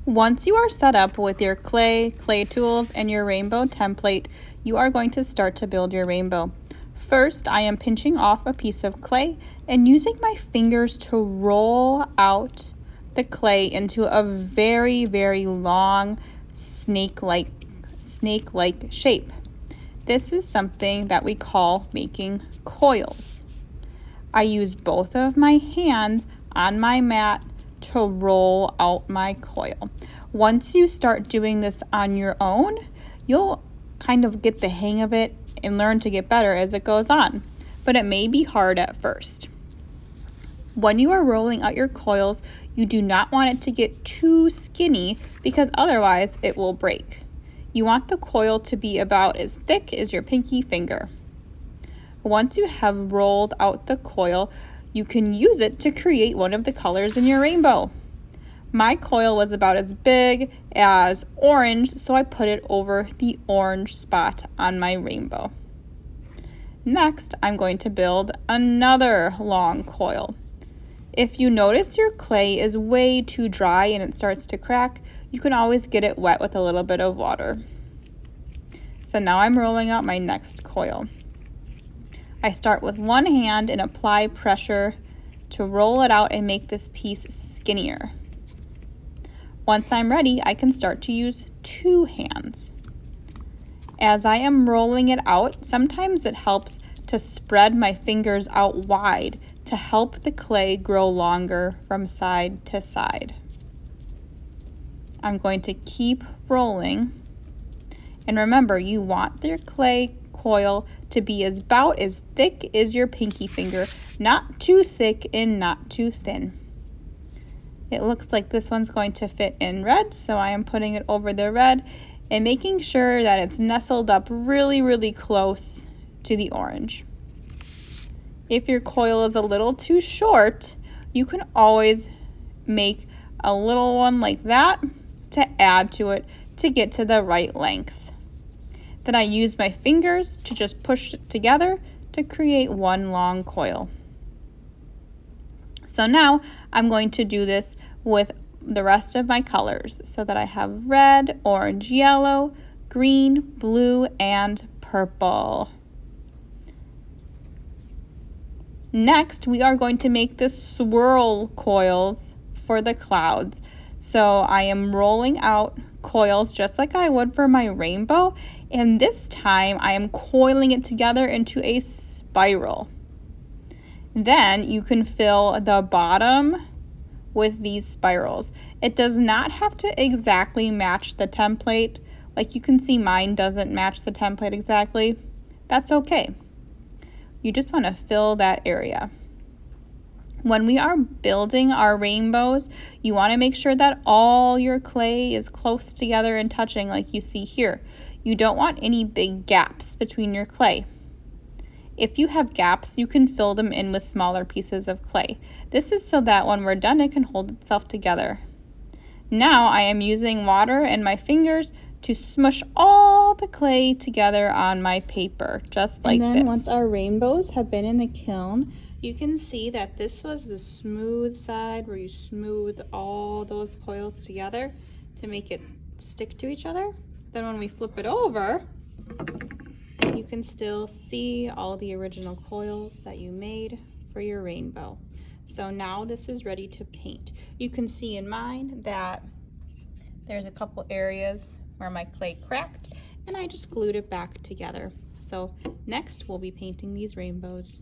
Once you are set up with your clay tools, and your rainbow template, you are going to start to build your rainbow. First, I am pinching off a piece of clay and using my fingers to roll out the clay into a very, very long snake-like shape. This is something that we call making coils. I use both of my hands on my mat to roll out my coil. Once you start doing this on your own, you'll kind of get the hang of it and learn to get better as it goes on, but it may be hard at first. When you are rolling out your coils, you do not want it to get too skinny because otherwise it will break. You want the coil to be about as thick as your pinky finger. Once you have rolled out the coil, you can use it to create one of the colors in your rainbow. My coil was about as big as orange, so I put it over the orange spot on my rainbow. Next, I'm going to build another long coil. If you notice your clay is way too dry and it starts to crack, you can always get it wet with a little bit of water. So now I'm rolling out my next coil. I start with one hand and apply pressure to roll it out and make this piece skinnier. Once I'm ready, I can start to use two hands. As I am rolling it out, sometimes it helps to spread my fingers out wide to help the clay grow longer from side to side. I'm going to keep rolling. And remember, you want your clay coil to be about as thick as your pinky finger, not too thick and not too thin. It looks like this one's going to fit in red, so I am putting it over the red and making sure that it's nestled up really, really close to the orange. If your coil is a little too short, you can always make a little one like that to add to it to get to the right length. Then I use my fingers to just push it together to create one long coil. So now I'm going to do this with the rest of my colors so that I have red, orange, yellow, green, blue, and purple. Next, we are going to make the swirl coils for the clouds. So I am rolling out coils just like I would for my rainbow, and this time I am coiling it together into a spiral. Then you can fill the bottom with these spirals. It does not have to exactly match the template. Like you can see, mine doesn't match the template exactly. That's okay. You just want to fill that area. When we are building our rainbows, you want to make sure that all your clay is close together and touching like you see here. You don't want any big gaps between your clay. If you have gaps, you can fill them in with smaller pieces of clay. This is so that when we're done, it can hold itself together. Now I am using water and my fingers to smush all the clay together on my paper, just like this. And then once our rainbows have been in the kiln, you can see that this was the smooth side where you smooth all those coils together to make it stick to each other. Then when we flip it over, you can still see all the original coils that you made for your rainbow. So now this is ready to paint. You can see in mine that there's a couple areas where my clay cracked and I just glued it back together. So next we'll be painting these rainbows.